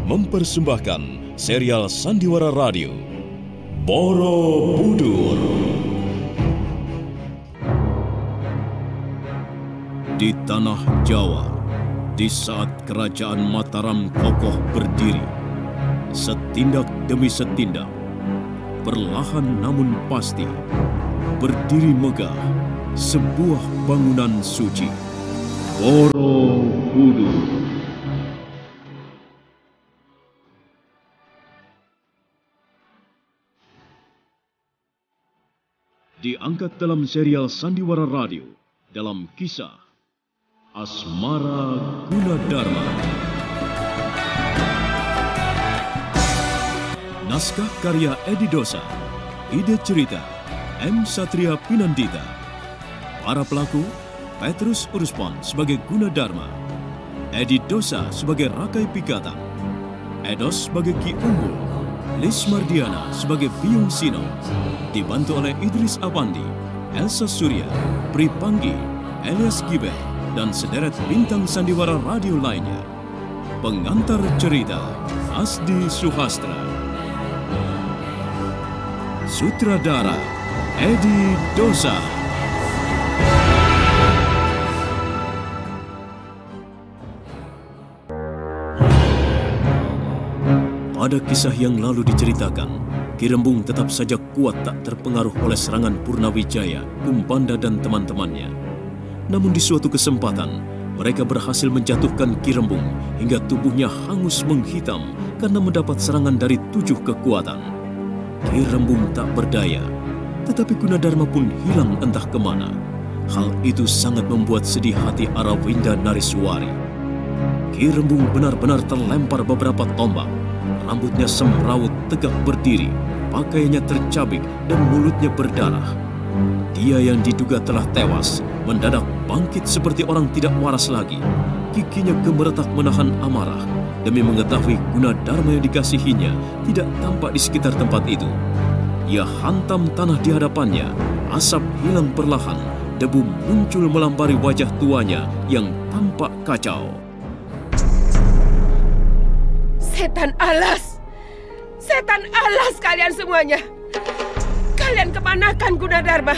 mempersembahkan serial Sandiwara Radio Borobudur. Di tanah Jawa, di saat kerajaan Mataram kokoh berdiri, setindak demi setindak, perlahan namun pasti, berdiri megah sebuah bangunan suci, Borobudur. Diangkat dalam serial Sandiwara Radio dalam kisah Asmara Gunadarma. Naskah karya Edi Dosa, ide cerita M. Satria Pinandita. Para pelaku, Petrus Urspon sebagai Gunadarma, Edi Dosa sebagai Rakai Pikatan, Edos sebagai Ki Unggul, Lis Mardiana sebagai Biung Sino, dibantu oleh Idris Apandi, Elsa Surya, Pri Panggi, Elias Giber, dan sederet bintang sandiwara radio lainnya. Pengantar cerita, Asdi Suhastra. Sutradara, Edi Dosa. Pada kisah yang lalu diceritakan, Ki Rembung tetap saja kuat tak terpengaruh oleh serangan Purnawijaya, Kumbanda dan teman-temannya. Namun di suatu kesempatan, mereka berhasil menjatuhkan Ki Rembung hingga tubuhnya hangus menghitam karena mendapat serangan dari 7 kekuatan. Ki Rembung tak berdaya, tetapi Gunadarma pun hilang entah kemana. Hal itu sangat membuat sedih hati Arawinda Nariswari. Ki Rembung benar-benar terlempar beberapa tombak. Rambutnya semrawut tegak berdiri, pakaiannya tercabik dan mulutnya berdarah. Dia yang diduga telah tewas, mendadak bangkit seperti orang tidak waras lagi. Giginya gemeretak menahan amarah, demi mengetahui Gunadarma yang dikasihinya tidak tampak di sekitar tempat itu. Ia hantam tanah di hadapannya, asap hilang perlahan, debu muncul melampari wajah tuanya yang tampak kacau. Setan alas! Setan alas kalian semuanya! Kalian kemanakan Gunadarma?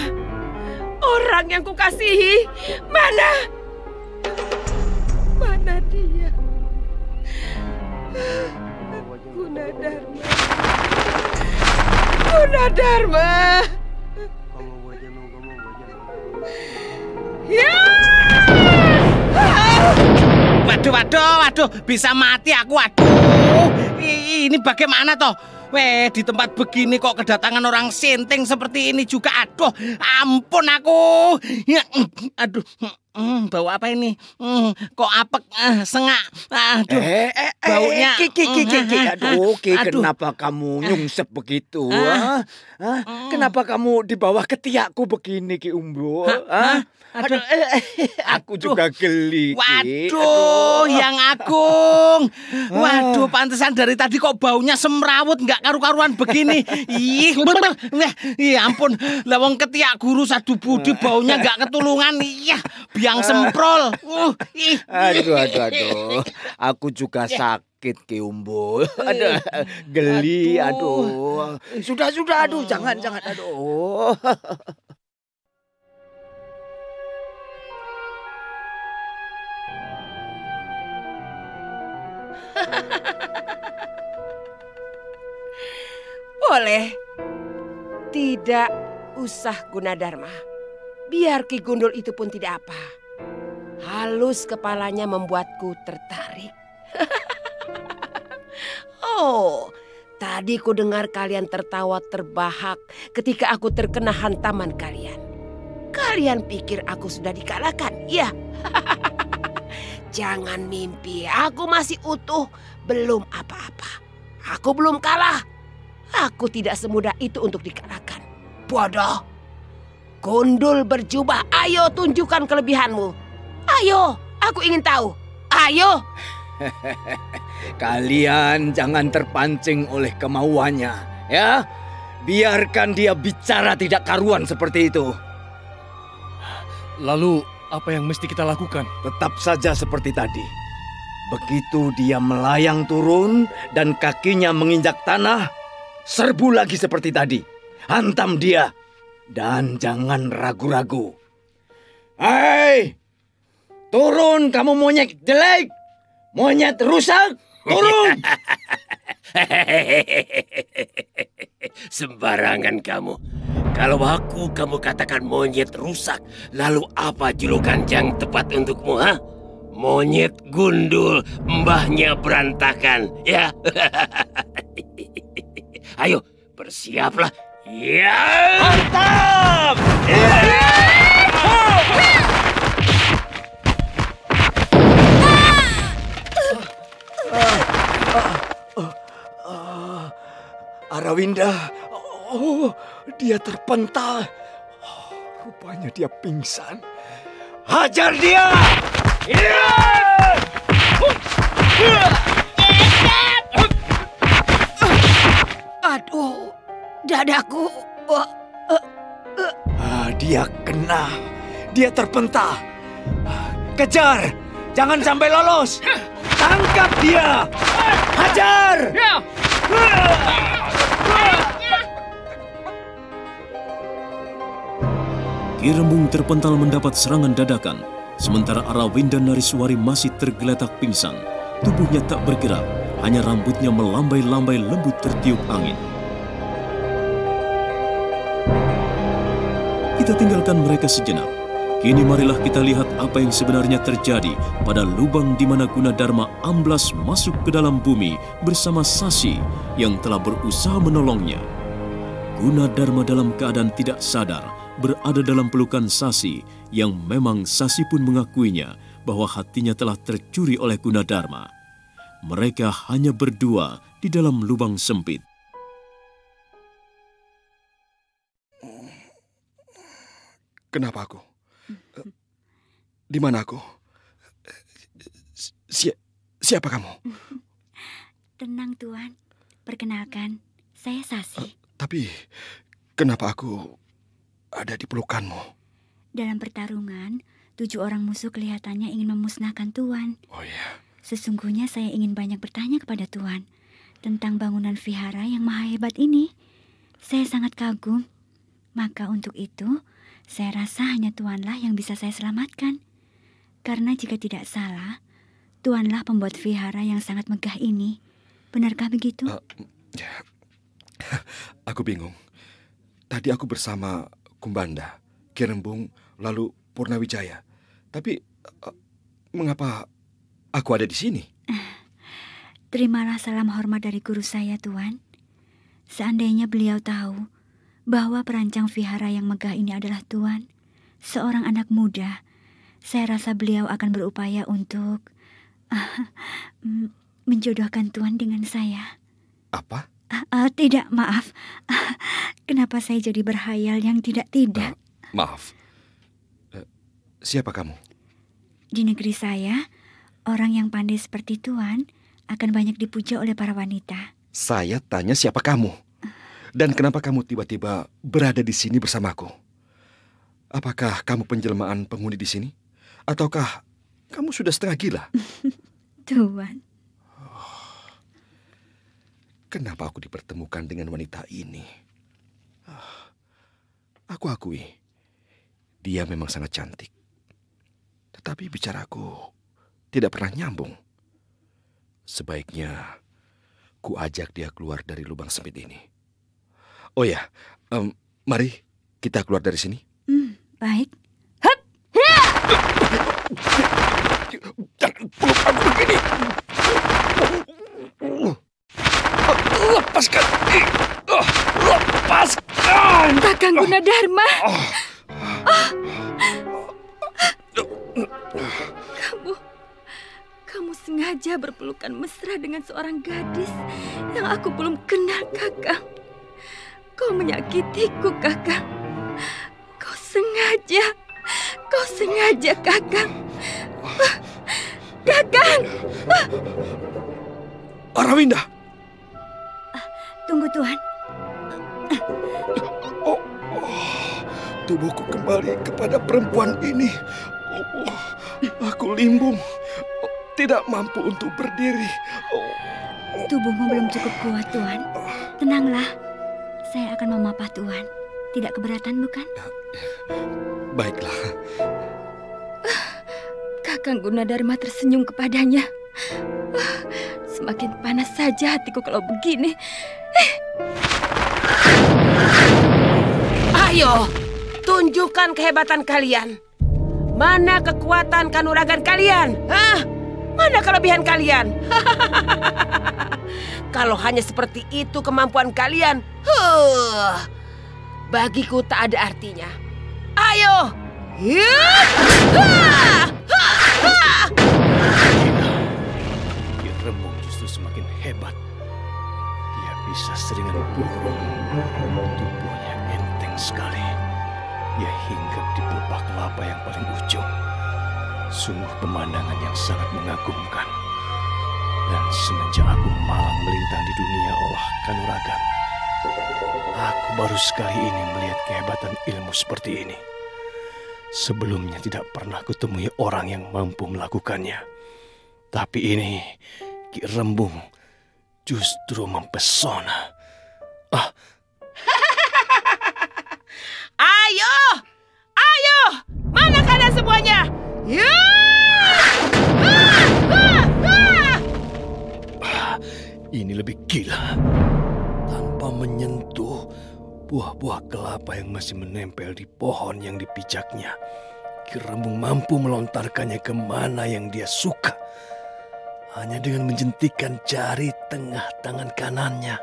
Orang yang kukasihi, mana? Mana dia? Gunadarma! Gunadarma! Ya! Waduh, bisa mati aku, waduh. Ini bagaimana toh? Weh, di tempat begini kok kedatangan orang sinting seperti ini juga. Aduh, ampun aku. Ya, aduh, bau apa ini? Kok apek, sengak. Aduh, baunya. Ki, kenapa kamu nyungsep begitu? Kenapa kamu di bawah ketiakku begini, Ki Umbu? Aduh, aku juga geli, Ki. Waduh, Yang Agung. Waduh, pantesan dari tadi kok baunya semrawut, nggak karu-karuan begini. Ampun, lawang ketiak guru sadu budi baunya nggak ketulungan. Iya, biang semprol. Aduh. Aku juga sakit, Ki Umbu. Aduh, geli, aduh. Sudah, aduh, jangan, aduh. Boleh. Tidak usah Gunadarma. Biar Ki Gundul itu pun tidak apa. Halus kepalanya membuatku tertarik. Oh, tadi ku dengar kalian tertawa terbahak ketika aku terkena hantaman kalian. Kalian pikir aku sudah dikalahkan? Ya. Jangan mimpi, aku masih utuh, belum apa-apa. Aku belum kalah. Aku tidak semudah itu untuk dikalahkan. Bodoh. Gundul berjubah, ayo tunjukkan kelebihanmu. Ayo, aku ingin tahu. Ayo. Kalian jangan terpancing oleh kemauannya, ya. Biarkan dia bicara tidak karuan seperti itu. Lalu apa yang mesti kita lakukan? Tetap saja seperti tadi. Begitu dia melayang turun dan kakinya menginjak tanah, serbu lagi seperti tadi. Hantam dia dan jangan ragu-ragu. Hei, turun kamu monyet jelek, monyet rusak, turun. Sembarangan kamu. Kalau kamu katakan monyet rusak, lalu apa julukan yang tepat untukmu, ha? Monyet gundul, mbahnya berantakan, ya. Ayo, bersiaplah. Ya! Mantap! Arawinda, dia terpental. Rupanya dia pingsan. Hajar dia! Aduh, dadaku. Dia kena. Dia terpental. Kejar! Jangan sampai lolos. Tangkap dia! Hajar! Ki Rembung terpental mendapat serangan dadakan, sementara Arawinda Nariswari masih tergeletak pingsan. Tubuhnya tak bergerak, hanya rambutnya melambai-lambai lembut tertiup angin. Kita tinggalkan mereka sejenak. Kini marilah kita lihat apa yang sebenarnya terjadi pada lubang di mana Gunadarma amblas masuk ke dalam bumi bersama Sasi yang telah berusaha menolongnya. Gunadarma dalam keadaan tidak sadar berada dalam pelukan Sasi yang memang Sasi pun mengakuinya bahwa hatinya telah tercuri oleh Gunadarma. Mereka hanya berdua di dalam lubang sempit. Kenapa aku? Di mana aku? Siapa kamu? Tenang, Tuan. Perkenalkan, saya Sasi. Tapi, kenapa aku ada di pelukanmu? Dalam pertarungan, 7 orang musuh kelihatannya ingin memusnahkan Tuan. Oh iya. Sesungguhnya saya ingin banyak bertanya kepada Tuan tentang bangunan vihara yang maha hebat ini. Saya sangat kagum. Maka untuk itu, saya rasa hanya Tuanlah yang bisa saya selamatkan. Karena jika tidak salah, Tuanlah pembuat vihara yang sangat megah ini. Benarkah begitu? Aku bingung. Tadi aku bersama Kumbanda, Ki Rembung, lalu Purnawijaya. Tapi, mengapa aku ada di sini? Terimalah salam hormat dari guru saya, Tuan. Seandainya beliau tahu bahwa perancang vihara yang megah ini adalah Tuan, seorang anak muda, saya rasa beliau akan berupaya untuk menjodohkan Tuan dengan saya. Apa? Tidak, maaf. Kenapa saya jadi berhayal yang tidak-tidak? Maaf. Siapa kamu? Di negeri saya, orang yang pandai seperti Tuan akan banyak dipuja oleh para wanita. Saya tanya siapa kamu? Dan kenapa kamu tiba-tiba berada di sini bersamaku? Apakah kamu penjelmaan penghuni di sini? Ataukah kamu sudah setengah gila? Tuan. Kenapa aku dipertemukan dengan wanita ini? Aku akui, dia memang sangat cantik. Tetapi bicaraku tidak pernah nyambung. Sebaiknya ku ajak dia keluar dari lubang sempit ini. Oh ya, mari kita keluar dari sini. Baik. Jangan peluk aku begini. Lepaskan. Lepaskan. Kakang Gunadarma. Kamu sengaja berpelukan mesra dengan seorang gadis yang aku belum kenal, Kakang. Kau menyakitiku, Kakang. Kau sengaja, Kakang. Kakang! Arawinda! Tunggu, Tuan. Tubuhku kembali kepada perempuan ini. Aku limbung. tidak mampu untuk berdiri. Tubuhmu belum cukup kuat, Tuan. Tenanglah, saya akan memapah Tuan. Tidak keberatan, bukan? Baiklah. Kakang Gunadarma tersenyum kepadanya. Semakin panas saja hatiku kalau begini. Ayo, tunjukkan kehebatan kalian. Mana kekuatan kanuragan kalian? Hah? Mana kelebihan kalian? Kalau hanya seperti itu kemampuan kalian, bagiku tak ada artinya. Ayo! Ki Rembung justru semakin hebat. Dia bisa seringan burung. Tubuhnya enteng sekali. Dia hinggap di pelepah kelapa yang paling ujung. Sungguh pemandangan yang sangat mengagumkan. Dan semenjak aku malang melintang di dunia olah kanuragan, aku baru sekali ini melihat kehebatan ilmu seperti ini. Sebelumnya tidak pernah kutemui orang yang mampu melakukannya. Tapi ini, Ki Rembung justru mempesona. Ayo! Ayo! Mana kalian semuanya? Ini lebih gila. Tanpa menyentuh buah-buah kelapa yang masih menempel di pohon yang dipijaknya, Ki Rembung mampu melontarkannya kemana yang dia suka. Hanya dengan menjentikkan jari tengah tangan kanannya.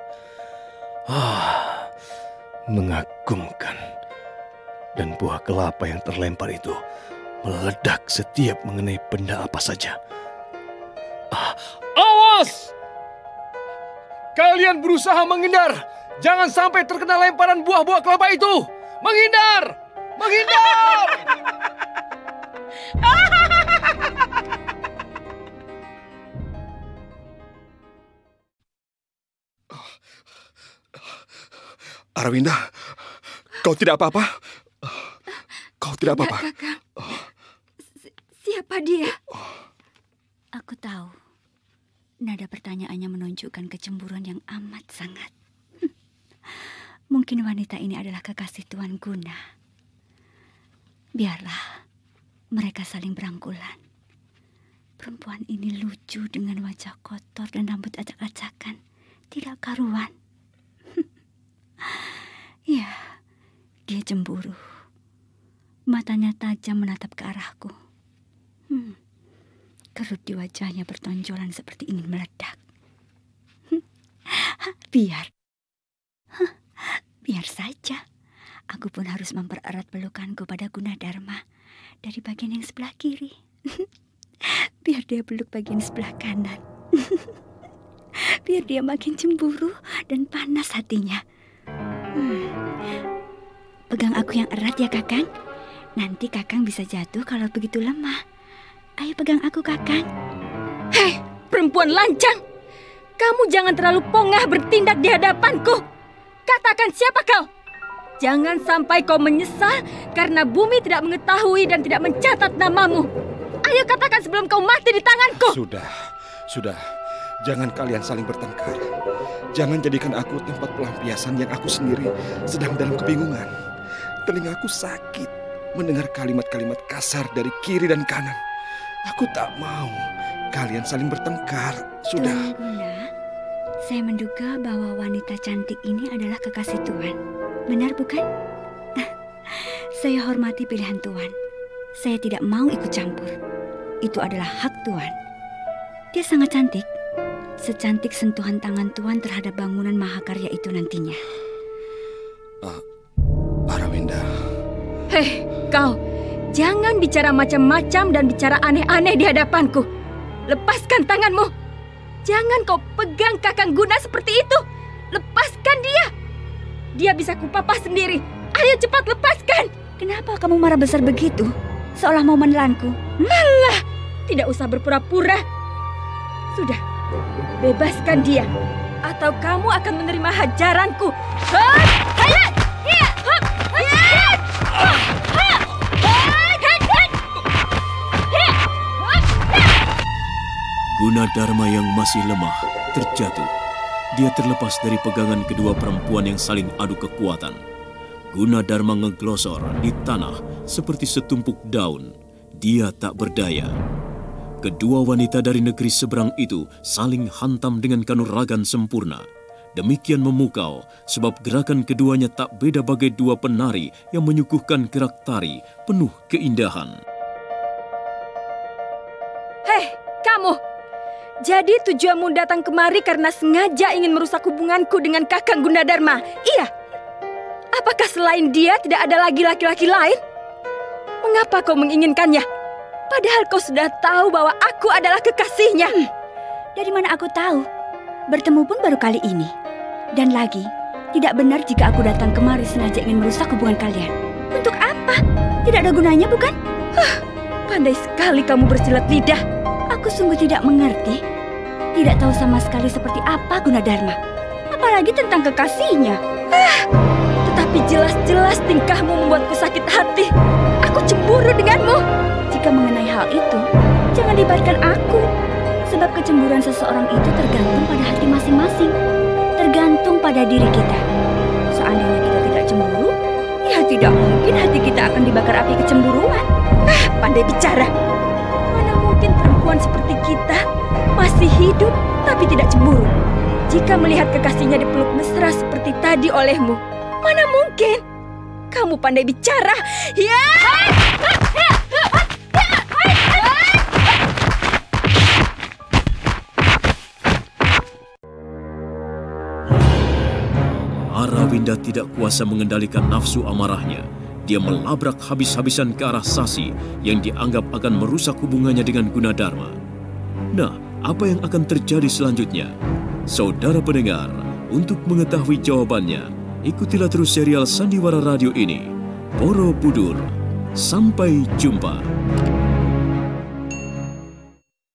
Mengagumkan. Dan buah kelapa yang terlempar itu meledak setiap mengenai benda apa saja. Awas! Kalian berusaha menghindar. Jangan sampai terkena lemparan buah-buah kelapa itu. Menghindar! Menghindar! Arawinda, kau tidak apa-apa? Kau tidak apa-apa? Kakang. Siapa dia? Aku tahu. Nada pertanyaannya menunjukkan kecemburuan yang amat sangat. Mungkin wanita ini adalah kekasih Tuan Guna. Biarlah mereka saling berangkulan. Perempuan ini lucu dengan wajah kotor dan rambut acak-acakan. Tidak karuan. Ya, dia cemburu. Matanya tajam menatap ke arahku. Kerut di wajahnya bertonjolan seperti ingin meledak. Biar saja. Aku pun harus mempererat pelukanku pada Gunadarma dari bagian yang sebelah kiri. Biar dia peluk bagian sebelah kanan. Biar dia makin cemburu dan panas hatinya. Pegang aku yang erat ya, Kakang. Nanti Kakang bisa jatuh kalau begitu lemah. Ayo pegang aku, Kakang. Hei, perempuan lancang. Kamu jangan terlalu pongah bertindak di hadapanku. Katakan siapa kau? Jangan sampai kau menyesal karena bumi tidak mengetahui dan tidak mencatat namamu. Ayo katakan sebelum kau mati di tanganku. Sudah. Jangan kalian saling bertengkar. Jangan jadikan aku tempat pelampiasan yang aku sendiri sedang dalam kebingungan. Telingaku sakit mendengar kalimat-kalimat kasar dari kiri dan kanan. Aku tak mau kalian saling bertengkar. Sudah. Tuan Guna, saya menduga bahwa wanita cantik ini adalah kekasih Tuan. Benar bukan? Saya hormati pilihan Tuan. Saya tidak mau ikut campur. Itu adalah hak Tuan. Dia sangat cantik. Secantik sentuhan tangan Tuan terhadap bangunan mahakarya itu nantinya. Arawinda. Hei, kau. Jangan bicara macam-macam dan bicara aneh-aneh di hadapanku. Lepaskan tanganmu. Jangan kau pegang Kakang Guna seperti itu. Lepaskan dia. Dia bisa kupapah sendiri. Ayo cepat lepaskan. Kenapa kamu marah besar begitu? Seolah mau menelanku. Alah, tidak usah berpura-pura. Sudah, bebaskan dia. Atau kamu akan menerima hajaranku. Gunadarma yang masih lemah terjatuh. Dia terlepas dari pegangan kedua perempuan yang saling adu kekuatan. Gunadarma ngeglosor di tanah seperti setumpuk daun. Dia tak berdaya. Kedua wanita dari negeri seberang itu saling hantam dengan kanuragan sempurna. Demikian memukau sebab gerakan keduanya tak beda bagai dua penari yang menyuguhkan gerak tari penuh keindahan. Hei, kamu! Jadi tujuanmu datang kemari karena sengaja ingin merusak hubunganku dengan Kakang Gunadarma, iya? Apakah selain dia tidak ada lagi laki-laki lain? Mengapa kau menginginkannya? Padahal kau sudah tahu bahwa aku adalah kekasihnya. Dari mana aku tahu? Bertemu pun baru kali ini. Dan lagi, tidak benar jika aku datang kemari sengaja ingin merusak hubungan kalian. Untuk apa? Tidak ada gunanya, bukan? Pandai sekali kamu bersilat lidah. Aku sungguh tidak mengerti. Tidak tahu sama sekali seperti apa Gunadarma. Apalagi tentang kekasihnya. Tetapi jelas-jelas tingkahmu membuatku sakit hati. Aku cemburu denganmu. Jika mengenai hal itu, jangan libatkan aku. Sebab kecemburuan seseorang itu tergantung pada hati masing-masing. Tergantung pada diri kita. Seandainya kita tidak cemburu, ya tidak mungkin hati kita akan dibakar api kecemburuan. Pandai bicara. Mana mungkin perempuan seperti kita masih hidup tapi tidak cemburu. Jika melihat kekasihnya dipeluk mesra seperti tadi olehmu, mana mungkin? Kamu pandai bicara. Ya! Arawinda tidak kuasa mengendalikan nafsu amarahnya. Dia melabrak habis-habisan ke arah Sasi yang dianggap akan merusak hubungannya dengan Gunadarma. Nah, apa yang akan terjadi selanjutnya? Saudara pendengar, untuk mengetahui jawabannya, ikutilah terus serial Sandiwara Radio ini. Borobudur. Sampai jumpa.